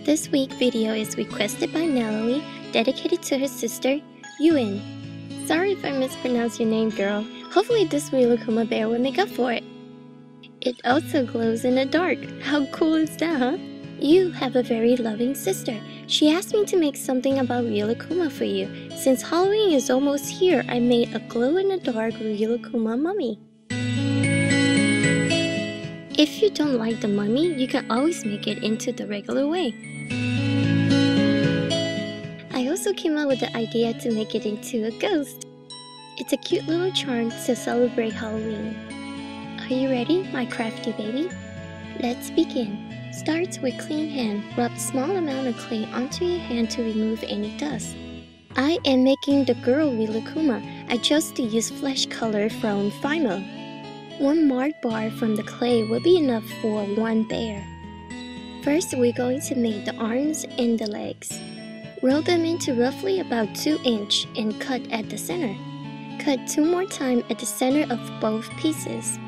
This week's video is requested by Natalie, dedicated to her sister, Uyen. Sorry if I mispronounced your name, girl. Hopefully this Rilakkuma bear will make up for it. It also glows in the dark. How cool is that, huh? You have a very loving sister. She asked me to make something about Rilakkuma for you. Since Halloween is almost here, I made a glow-in-the-dark Rilakkuma mummy. If you don't like the mummy, you can always make it into the regular way. I also came up with the idea to make it into a ghost. It's a cute little charm to celebrate Halloween. Are you ready, my crafty baby? Let's begin. Start with clean hand. Rub small amount of clay onto your hand to remove any dust. I am making the girl Rilakkuma. I chose to use flesh color from Fimo. One marked bar from the clay will be enough for one bear. First, we're going to make the arms and the legs. Roll them into roughly about 2 inches and cut at the center. Cut 2 more times at the center of both pieces.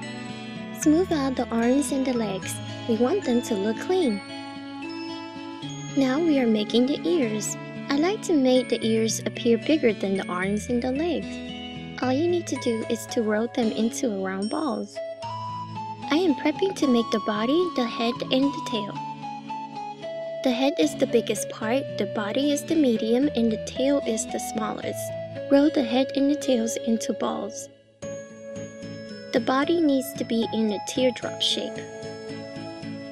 Smooth out the arms and the legs. We want them to look clean. Now we are making the ears. I like to make the ears appear bigger than the arms and the legs. All you need to do is to roll them into round balls. I am prepping to make the body, the head, and the tail. The head is the biggest part, the body is the medium, and the tail is the smallest. Roll the head and the tails into balls. The body needs to be in a teardrop shape.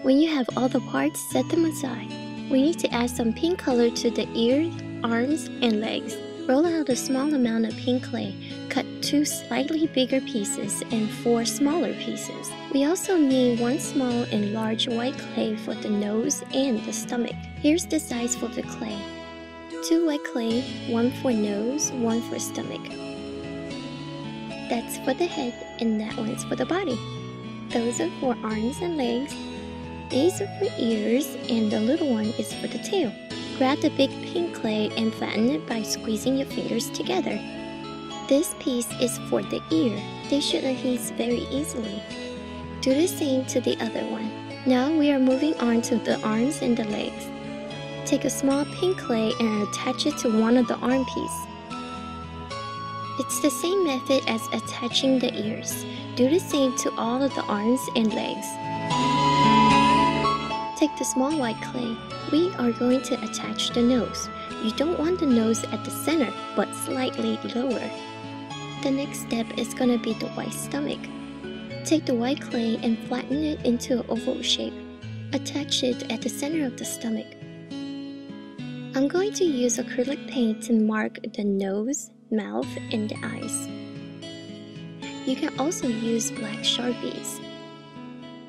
When you have all the parts, set them aside. We need to add some pink color to the ears, arms, and legs. Roll out a small amount of pink clay. Cut 2 slightly bigger pieces and 4 smaller pieces. We also need 1 small and large white clay for the nose and the stomach. Here's the size for the clay. 2 white clay, 1 for nose, 1 for stomach. That's for the head and that one's for the body. Those are for arms and legs. These are for ears and the little one is for the tail. Grab the big pink clay and flatten it by squeezing your fingers together. This piece is for the ear. They should adhere very easily. Do the same to the other one. Now we are moving on to the arms and the legs. Take a small pink clay and attach it to one of the arm pieces. It's the same method as attaching the ears. Do the same to all of the arms and legs. Take the small white clay. We are going to attach the nose. You don't want the nose at the center, but slightly lower. The next step is going to be the white stomach. Take the white clay and flatten it into an oval shape. Attach it at the center of the stomach. I'm going to use acrylic paint to mark the nose, mouth, and the eyes. You can also use black Sharpies.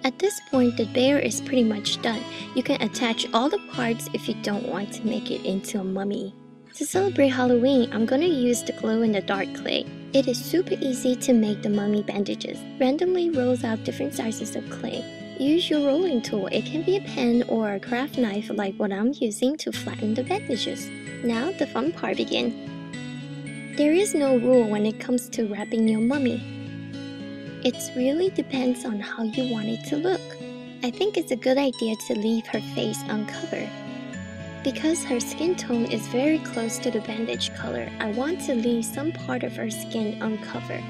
At this point, the bear is pretty much done. You can attach all the parts if you don't want to make it into a mummy. To celebrate Halloween, I'm going to use the glow-in-the-dark clay. It is super easy to make the mummy bandages. Randomly rolls out different sizes of clay. Use your rolling tool. It can be a pen or a craft knife like what I'm using to flatten the bandages. Now the fun part begins. There is no rule when it comes to wrapping your mummy. It really depends on how you want it to look. I think it's a good idea to leave her face uncovered. Because her skin tone is very close to the bandage color, I want to leave some part of her skin uncovered.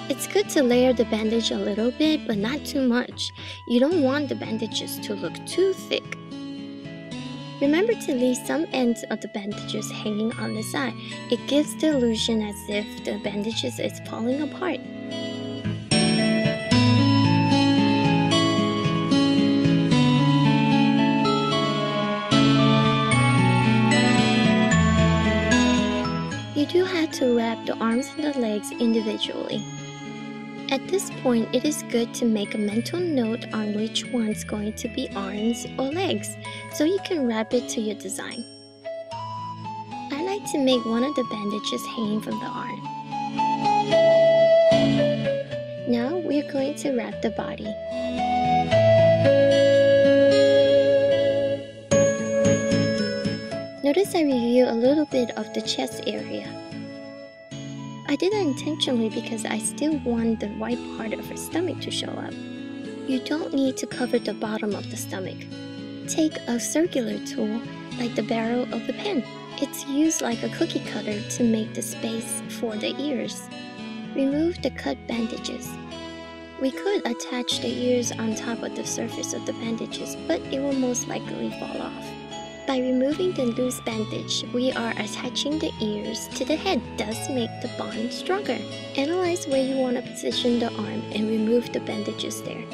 It's good to layer the bandage a little bit, but not too much. You don't want the bandages to look too thick. Remember to leave some ends of the bandages hanging on the side. It gives the illusion as if the bandages is falling apart. You do have to wrap the arms and the legs individually. At this point, it is good to make a mental note on which one's going to be arms or legs, so you can wrap it to your design. I like to make one of the bandages hanging from the arm. Now we're going to wrap the body. Notice I review a little bit of the chest area. I did that intentionally because I still want the white part of her stomach to show up. You don't need to cover the bottom of the stomach. Take a circular tool like the barrel of a pen. It's used like a cookie cutter to make the space for the ears. Remove the cut bandages. We could attach the ears on top of the surface of the bandages, but it will most likely fall off. By removing the loose bandage, we are attaching the ears to the head, thus make the bond stronger. Analyze where you want to position the arm and remove the bandages there.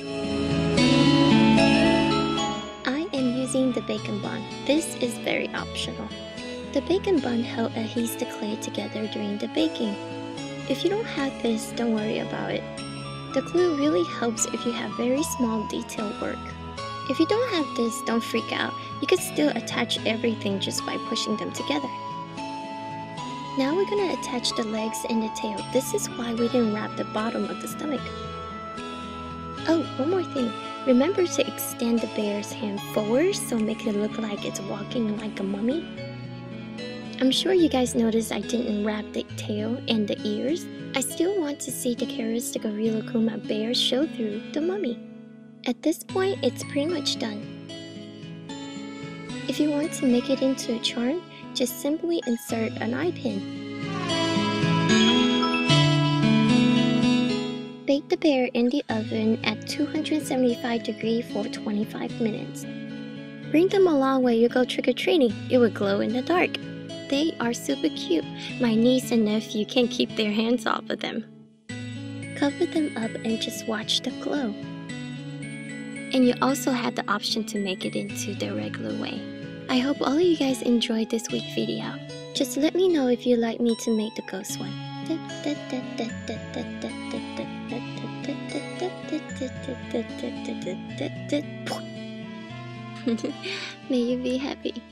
I am using the bacon bond. This is very optional. The bacon bond helps adhere the clay together during the baking. If you don't have this, don't worry about it. The glue really helps if you have very small detail work. If you don't have this, don't freak out. You can still attach everything just by pushing them together. Now we're going to attach the legs and the tail. This is why we didn't wrap the bottom of the stomach. Oh, one more thing. Remember to extend the bear's hand forward so make it look like it's walking like a mummy. I'm sure you guys noticed I didn't wrap the tail and the ears. I still want to see the characteristic of Rilakkuma bear show through the mummy. At this point, it's pretty much done. If you want to make it into a charm, just simply insert an eye pin. Bake the bear in the oven at 275 degrees for 25 minutes. Bring them along when you go trick-or-treating. It will glow in the dark. They are super cute. My niece and nephew can't keep their hands off of them. Cover them up and just watch the glow. And you also have the option to make it into the regular way. I hope all of you guys enjoyed this week's video. Just let me know if you'd like me to make the ghost one. May you be happy.